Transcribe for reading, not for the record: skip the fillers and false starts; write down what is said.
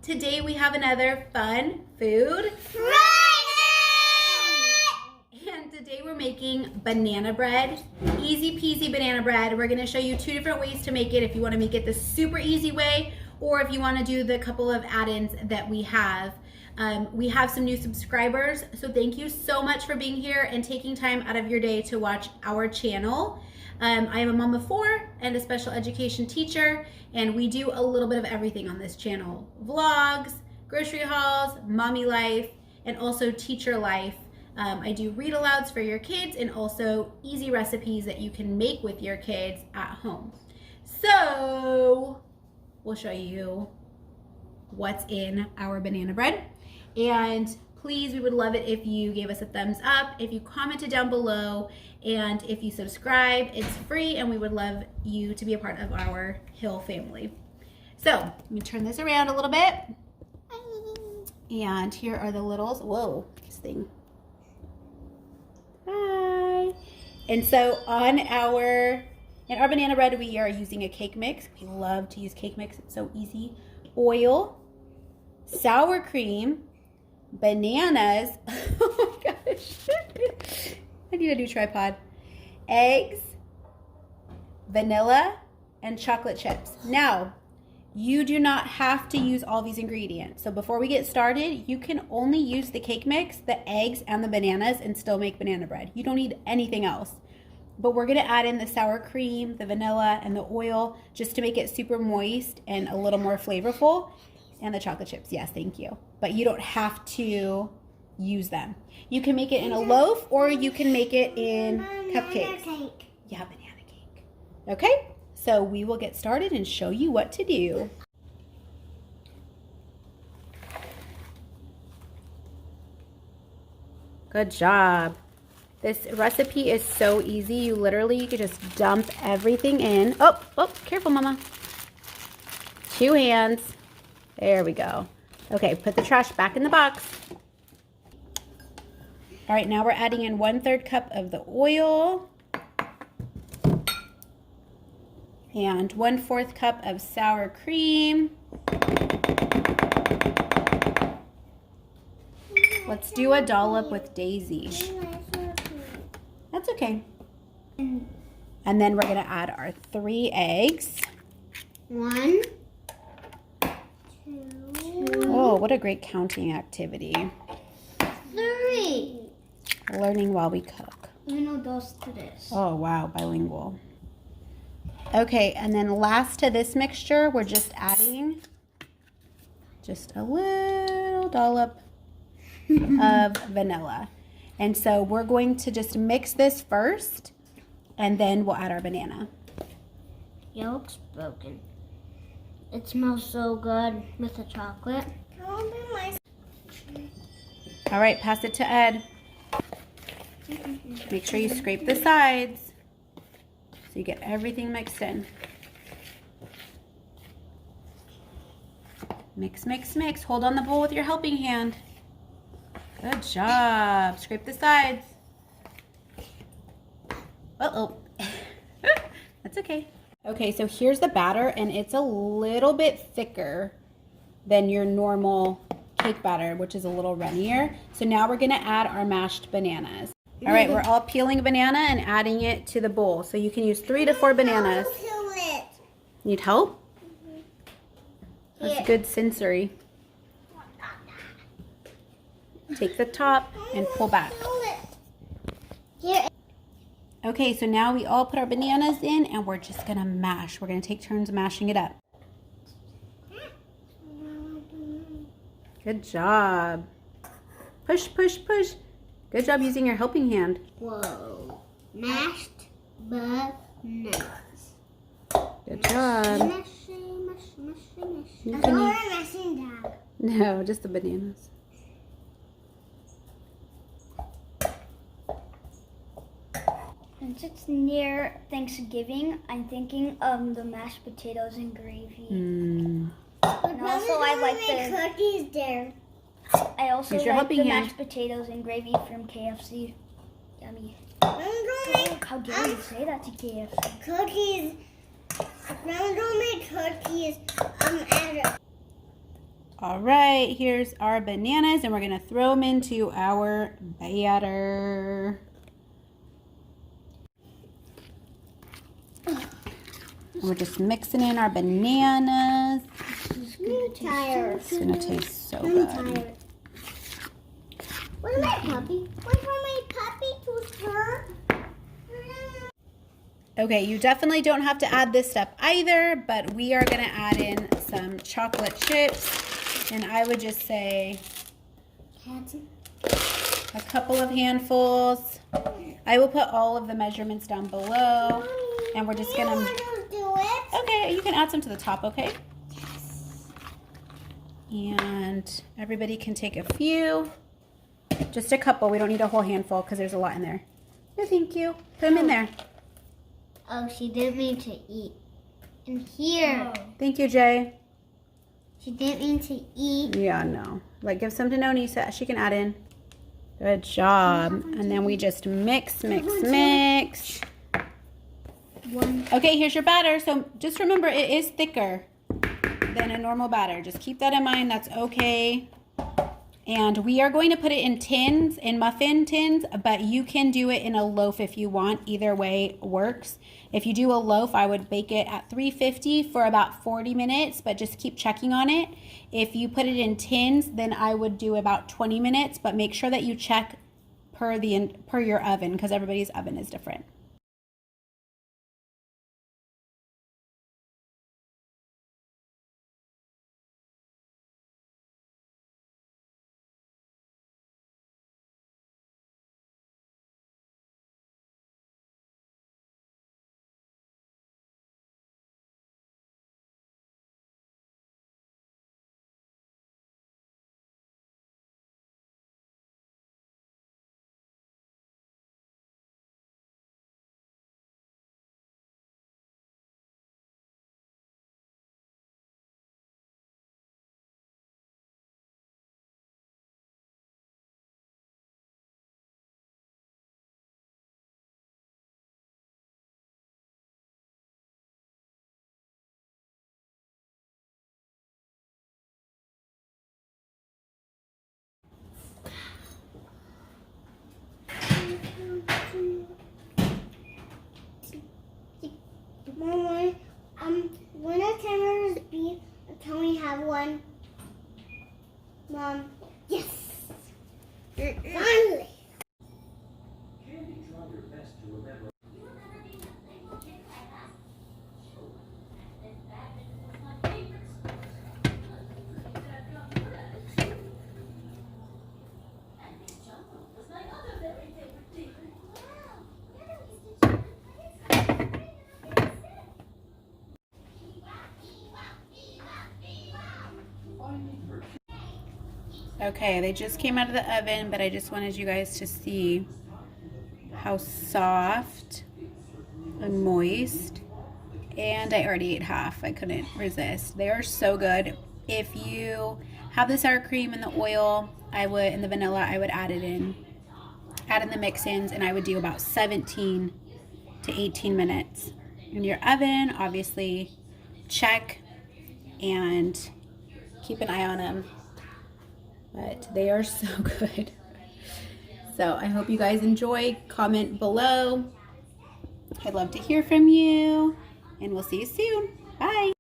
Today we have another fun food Friday! And today we're making banana bread. Easy peasy banana bread. We're gonna show you two different ways to make it if you wanna make it the super easy way or if you wanna do the couple of add-ins that we have. We have some new subscribers, so thank you so much for being here and taking time out of your day to watch our channel. I am a mom of 4 and a special education teacher, and we do a little bit of everything on this channel. Vlogs, grocery hauls, mommy life, and also teacher life. I do read alouds for your kids and also easy recipes that you can make with your kids at home. So we'll show you what's in our banana bread. And please, we would love it if you gave us a thumbs up, if you commented down below, and if you subscribe. It's free and we would love you to be a part of our Hill family. So let me turn this around a little bit. And here are the littles. Whoa, this thing. Hi. And so in our banana bread, we are using a cake mix. We love to use cake mix. It's so easy. Oil, sour cream, bananas. Oh my gosh. I need a new tripod. Eggs, vanilla, and chocolate chips. Now, you do not have to use all these ingredients. So before we get started, you can only use the cake mix, the eggs, and the bananas and still make banana bread. You don't need anything else. But we're gonna add in the sour cream, the vanilla, and the oil just to make it super moist and a little more flavorful. And the chocolate chips, yes, thank you. But you don't have to use them. You can make it in a loaf or you can make it in cupcakes. Cake. Yeah, banana cake. Okay, so we will get started and show you what to do. Good job. This recipe is so easy. You could just dump everything in. Oh, careful, Mama. 2 hands. There we go. Okay, put the trash back in the box. All right, now we're adding in 1/3 cup of the oil and 1/4 cup of sour cream. Let's do a dollop with Daisy. That's okay. And then we're gonna add our 3 eggs. 1, 2, Oh, what a great counting activity. 3. Learning while we cook. 1, 2, 3. Oh, wow, bilingual. Okay, and then last to this mixture, we're just adding just a little dollop of vanilla. And so we're going to just mix this first, and then we'll add our banana. Yolk's broken. It smells so good with the chocolate. All right, pass it to Ed. Make sure you scrape the sides so you get everything mixed in. Mix, mix, mix. Hold on the bowl with your helping hand. Good job. Scrape the sides. Uh-oh. That's okay. Okay, so here's the batter, and it's a little bit thicker than your normal cake batter, which is a little runnier. So now we're gonna add our mashed bananas. All right, we're all peeling a banana and adding it to the bowl. So you can use 3 to 4 bananas. Need help? That's good sensory. Take the top and pull back. Here. Okay, so now we all put our bananas in and we're just gonna mash. We're gonna take turns mashing it up. Good job. Push, push, push. Good job using your helping hand. Whoa. Mashed bananas. Good job. I thought we were mashing down. No, just the bananas. Since it's near Thanksgiving, I'm thinking of the mashed potatoes and gravy. And also, I like the cookies there. I also Here's your like the helping hand. mashed potatoes and gravy from KFC. Yummy. I'm gonna make How dare you say that to KFC? cookies. I'm gonna make cookies. All right, here's our bananas, and we're gonna throw them into our batter. And we're just mixing in our bananas. It's gonna taste so good. Where's my puppy? Where's my puppy to her? Okay, you definitely don't have to add this step either, but we are gonna add in some chocolate chips, and I would just say a couple of handfuls. I will put all of the measurements down below, and we're just gonna do it. Okay, you can add some to the top, okay? Yes. And everybody can take a few. Just a couple. We don't need a whole handful because there's a lot in there. No, thank you. Put them in there. Oh, she didn't mean to eat. In here. Oh. Thank you, Jay. She didn't mean to eat. Yeah, no. Like, give some to Noni so she can add in. Good job. And then we just mix. Okay, here's your batter. So just remember, it is thicker than a normal batter. Just keep that in mind. That's okay. And we are going to put it in tins, in muffin tins, but you can do it in a loaf if you want. Either way works. If you do a loaf, I would bake it at 350 for about 40 minutes, but just keep checking on it. If you put it in tins, then I would do about 20 minutes, but make sure that you check per your oven because everybody's oven is different. Mama, when our cameras beep, can we have one? Mom, yes. Finally. Okay, they just came out of the oven, but I just wanted you guys to see how soft and moist. And I already ate half. I couldn't resist. They are so good. If you have the sour cream and the oil, and the vanilla, I would add it in. Add in the mix-ins, and I would do about 17 to 18 minutes. In your oven, obviously, check and keep an eye on them. But they are so good. So I hope you guys enjoy. Comment below. I'd love to hear from you. And we'll see you soon. Bye.